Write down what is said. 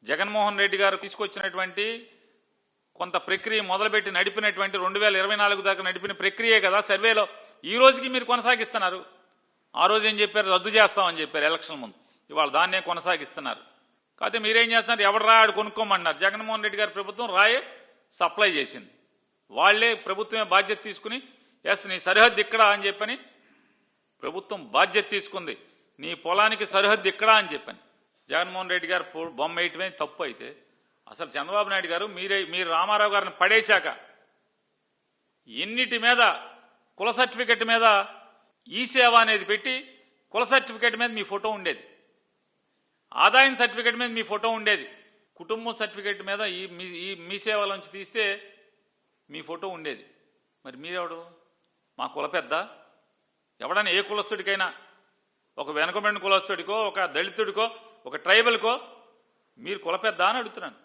జగన్మోహన్ రెడ్డి గారు తీసుకొచ్చినటువంటి కొంత ప్రక్రియ మొదలుపెట్టి నడిపినటువంటి 2024 దాకా నడిపిన ప్రక్రియే కదా సర్వేలో ఈ రోజుకి మీరు కొనసాగిస్తున్నారు. ఆ రోజు ఏం చెప్పారు? రద్దు చేస్తామని చెప్పారు ఎలక్షన్ ముందు. ఇవాళ దాన్నే కొనసాగిస్తున్నారు. కాకపోతే మీరేం చేస్తున్నారు? ఎవడు రాడు కొనుక్కోమన్నారు. జగన్మోహన్ రెడ్డి గారి ప్రభుత్వం రాయే సప్లై చేసింది. వాళ్లే ప్రభుత్వమే బాధ్యత తీసుకుని నీ సరిహద్దు ఇక్కడ అని చెప్పని ప్రభుత్వం బాధ్యత తీసుకుంది. నీ పొలానికి సరిహద్దు ఇక్కడ అని చెప్పని జగన్మోహన్ రెడ్డి గారు బొమ్మ వేయటమే తప్పు. అయితే అసలు చంద్రబాబు నాయుడు గారు మీరు రామారావు గారిని పడేశాక ఎన్నిటి మీద కుల సర్టిఫికెట్ మీద ఈ సేవ అనేది పెట్టి కుల సర్టిఫికెట్ మీద మీ ఫోటో ఉండేది, ఆదాయం సర్టిఫికెట్ మీద మీ ఫోటో ఉండేది, కుటుంబం సర్టిఫికెట్ మీద మీ సేవలోంచి తీస్తే మీ ఫోటో ఉండేది. మరి మీరెవడు? మా కుల పెద్ద? ఎవడన్నా ఏ కులస్తుడికైనా, ఒక వెనుకబడిన కులస్తుడికో, ఒక దళితుడికో, ఒక ట్రైబల్కో మీరు కుల పెద్ద అని అడుగుతున్నాను.